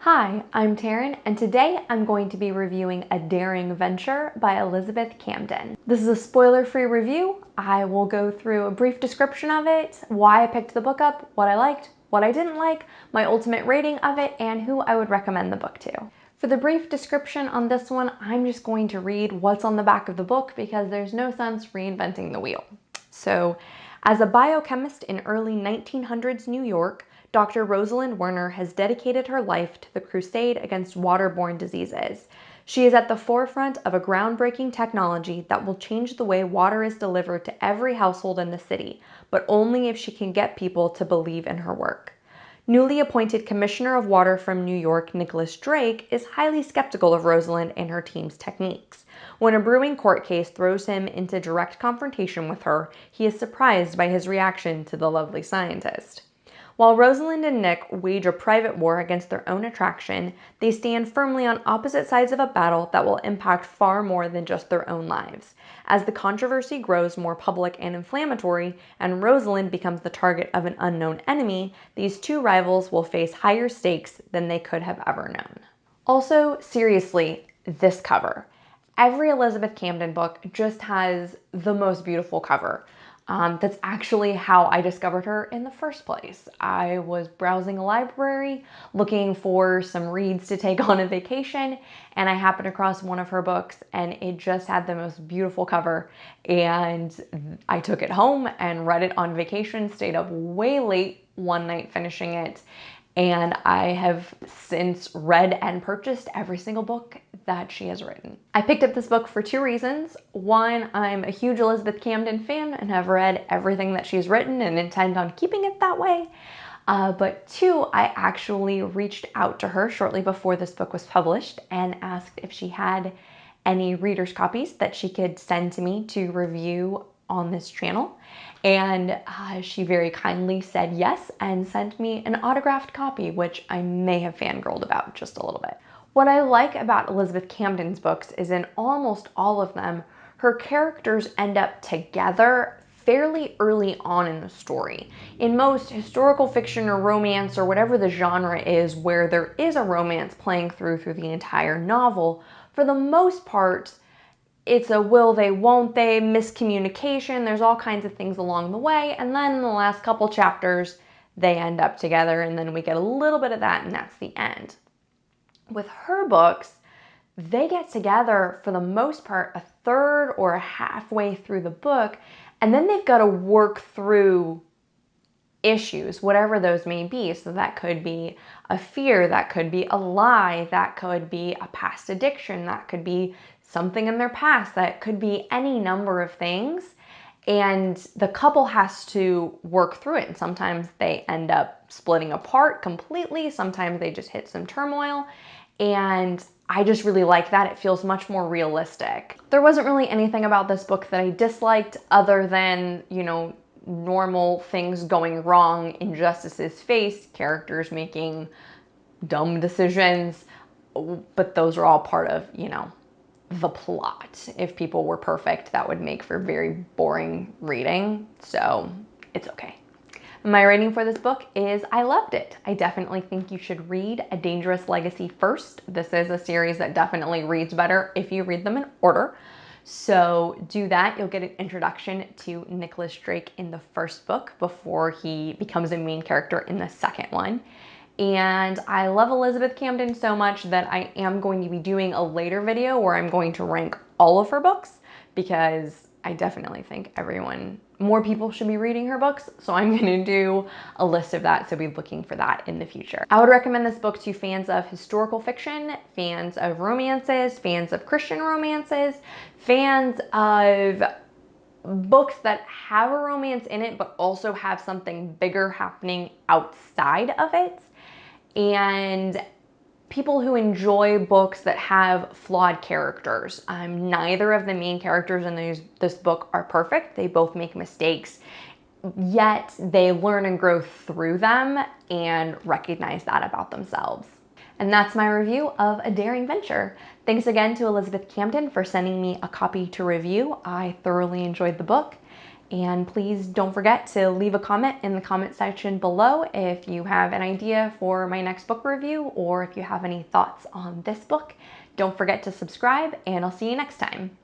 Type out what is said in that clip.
Hi, I'm Taryn, and today I'm going to be reviewing A Daring Venture by Elizabeth Camden. This is a spoiler-free review. I will go through a brief description of it, why I picked the book up, what I liked, what I didn't like, my ultimate rating of it, and who I would recommend the book to. For the brief description on this one, I'm just going to read what's on the back of the book because there's no sense reinventing the wheel. So, as a biochemist in early 1900s New York, Dr. Rosalind Werner has dedicated her life to the crusade against waterborne diseases. She is at the forefront of a groundbreaking technology that will change the way water is delivered to every household in the city, but only if she can get people to believe in her work. Newly appointed Commissioner of Water from New York, Nicholas Drake, is highly skeptical of Rosalind and her team's techniques. When a brewing court case throws him into direct confrontation with her, he is surprised by his reaction to the lovely scientist. While Rosalind and Nick wage a private war against their own attraction, they stand firmly on opposite sides of a battle that will impact far more than just their own lives. As the controversy grows more public and inflammatory, and Rosalind becomes the target of an unknown enemy, these two rivals will face higher stakes than they could have ever known. Also, seriously, this cover. Every Elizabeth Camden book just has the most beautiful cover. That's actually how I discovered her in the first place. I was browsing a library looking for some reads to take on a vacation, and I happened across one of her books and it just had the most beautiful cover, and I took it home and read it on vacation, stayed up way late one night finishing it, and I have since read and purchased every single book that she has written. I picked up this book for two reasons. One, I'm a huge Elizabeth Camden fan and have read everything that she's written and intend on keeping it that way. But two, I actually reached out to her shortly before this book was published and asked if she had any reader's copies that she could send to me to review on this channel. And she very kindly said yes and sent me an autographed copy, which I may have fangirled about just a little bit. What I like about Elizabeth Camden's books is in almost all of them, her characters end up together fairly early on in the story. In most historical fiction or romance or whatever the genre is where there is a romance playing through the entire novel, for the most part, it's a will they, won't they, miscommunication, there's all kinds of things along the way, and then in the last couple chapters, they end up together, and then we get a little bit of that, and that's the end. With her books, they get together for the most part a third or halfway through the book, and then they've got to work through issues, whatever those may be. So that could be a fear, that could be a lie, that could be a past addiction, that could be something in their past, that could be any number of things. And the couple has to work through it. And sometimes they end up splitting apart completely. Sometimes they just hit some turmoil. And I just really like that. It feels much more realistic. There wasn't really anything about this book that I disliked other than, normal things going wrong in Justice's face, characters making dumb decisions, but those are all part of, the plot. If people were perfect, that would make for very boring reading, so it's okay. My rating for this book is I loved it. I definitely think you should read A Dangerous Legacy first. This is a series that definitely reads better if you read them in order. So do that. You'll get an introduction to Nicholas Drake in the first book before he becomes a main character in the second one. And I love Elizabeth Camden so much that I am going to be doing a later video where I'm going to rank all of her books because I definitely think more people should be reading her books. So I'm going to do a list of that. So be looking for that in the future. I would recommend this book to fans of historical fiction, fans of romances, fans of Christian romances, fans of books that have a romance in it, but also have something bigger happening outside of it. And people who enjoy books that have flawed characters. Neither of the main characters in this book are perfect. They both make mistakes, yet they learn and grow through them and recognize that about themselves. And that's my review of A Daring Venture. Thanks again to Elizabeth Camden for sending me a copy to review. I thoroughly enjoyed the book. And please don't forget to leave a comment in the comment section below if you have an idea for my next book review or if you have any thoughts on this book. Don't forget to subscribe, and I'll see you next time.